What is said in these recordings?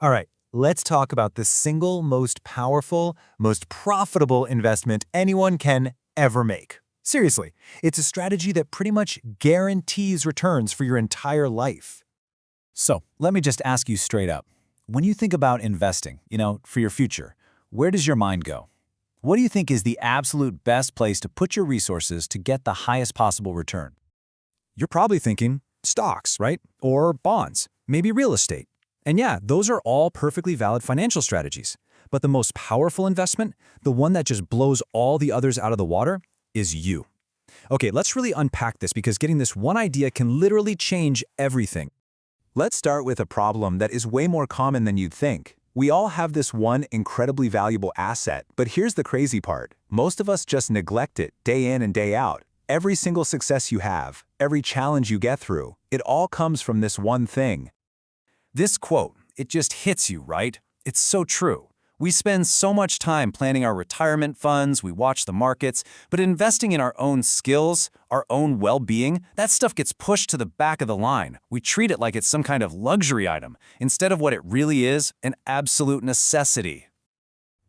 All right, let's talk about the single most powerful, most profitable investment anyone can ever make. Seriously, it's a strategy that pretty much guarantees returns for your entire life. So, let me just ask you straight up. When you think about investing, for your future, where does your mind go? What do you think is the absolute best place to put your resources to get the highest possible return? You're probably thinking stocks, right? Or bonds, maybe real estate. And yeah, those are all perfectly valid financial strategies. But the most powerful investment, the one that just blows all the others out of the water, is you. Okay, let's really unpack this because getting this one idea can literally change everything. Let's start with a problem that is way more common than you'd think. We all have this one incredibly valuable asset, but here's the crazy part. Most of us just neglect it day in and day out. Every single success you have, every challenge you get through, it all comes from this one thing. This quote, it just hits you, right? It's so true. We spend so much time planning our retirement funds, we watch the markets, but investing in our own skills, our own well-being, that stuff gets pushed to the back of the line. We treat it like it's some kind of luxury item, instead of what it really is, an absolute necessity.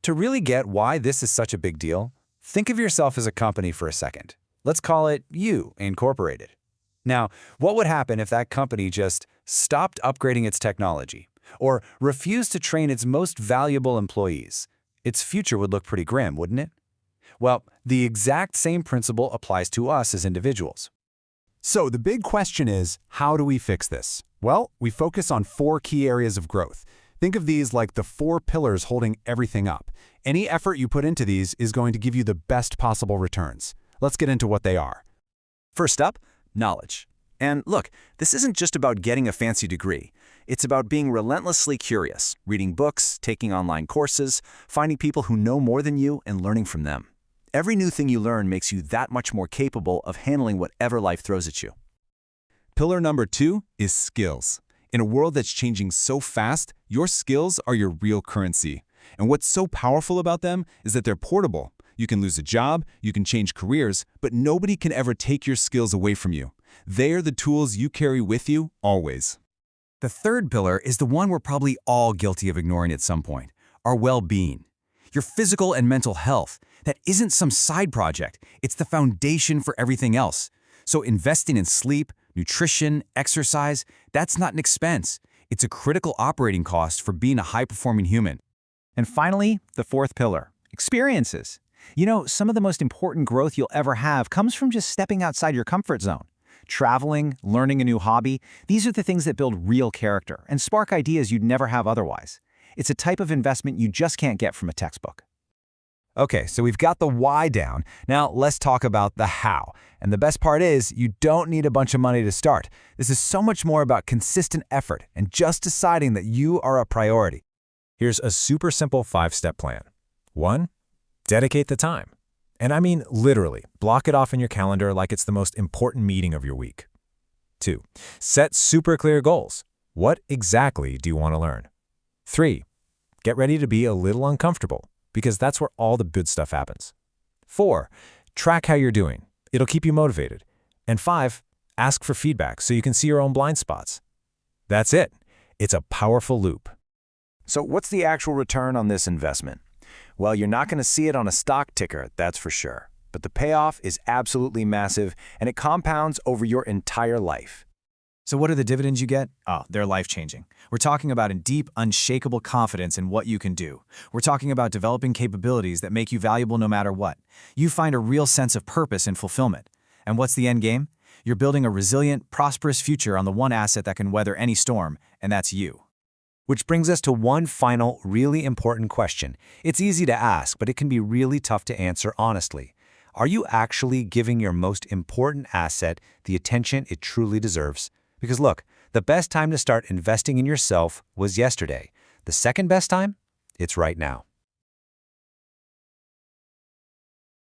To really get why this is such a big deal, think of yourself as a company for a second. Let's call it You Incorporated. Now, what would happen if that company just stopped upgrading its technology or refused to train its most valuable employees? Its future would look pretty grim, wouldn't it? Well, the exact same principle applies to us as individuals. So the big question is, how do we fix this? Well, we focus on 4 key areas of growth. Think of these like the 4 pillars holding everything up. Any effort you put into these is going to give you the best possible returns. Let's get into what they are. First up, knowledge. And look, this isn't just about getting a fancy degree. It's about being relentlessly curious, reading books, taking online courses, finding people who know more than you and learning from them. Every new thing you learn makes you that much more capable of handling whatever life throws at you. Pillar number 2 is skills. In a world that's changing so fast, your skills are your real currency. And what's so powerful about them is that they're portable. You can lose a job, you can change careers, but nobody can ever take your skills away from you. They are the tools you carry with you, always. The third pillar is the one we're probably all guilty of ignoring at some point, our well-being. Your physical and mental health. That isn't some side project, it's the foundation for everything else. So investing in sleep, nutrition, exercise, that's not an expense. It's a critical operating cost for being a high-performing human. And finally, the fourth pillar, experiences. Some of the most important growth you'll ever have comes from just stepping outside your comfort zone. Traveling, learning a new hobby, these are the things that build real character and spark ideas you'd never have otherwise. It's a type of investment you just can't get from a textbook. Okay, so we've got the why down. Now let's talk about the how. And the best part is you don't need a bunch of money to start. This is so much more about consistent effort and just deciding that you are a priority. Here's a super simple 5-step plan. 1. Dedicate the time. And I mean literally, block it off in your calendar like it's the most important meeting of your week. 2. Set super clear goals. What exactly do you want to learn? 3. Get ready to be a little uncomfortable, because that's where all the good stuff happens. 4. Track how you're doing. It'll keep you motivated. And 5. Ask for feedback so you can see your own blind spots. That's it. It's a powerful loop. So what's the actual return on this investment? Well, you're not going to see it on a stock ticker, that's for sure. But the payoff is absolutely massive, and it compounds over your entire life. So what are the dividends you get? Oh, they're life-changing. We're talking about a deep, unshakable confidence in what you can do. We're talking about developing capabilities that make you valuable no matter what. You find a real sense of purpose and fulfillment. And what's the end game? You're building a resilient, prosperous future on the one asset that can weather any storm, and that's you. Which brings us to one final, really important question. It's easy to ask, but it can be really tough to answer honestly. Are you actually giving your most important asset the attention it truly deserves? Because look, the best time to start investing in yourself was yesterday. The second best time? It's right now.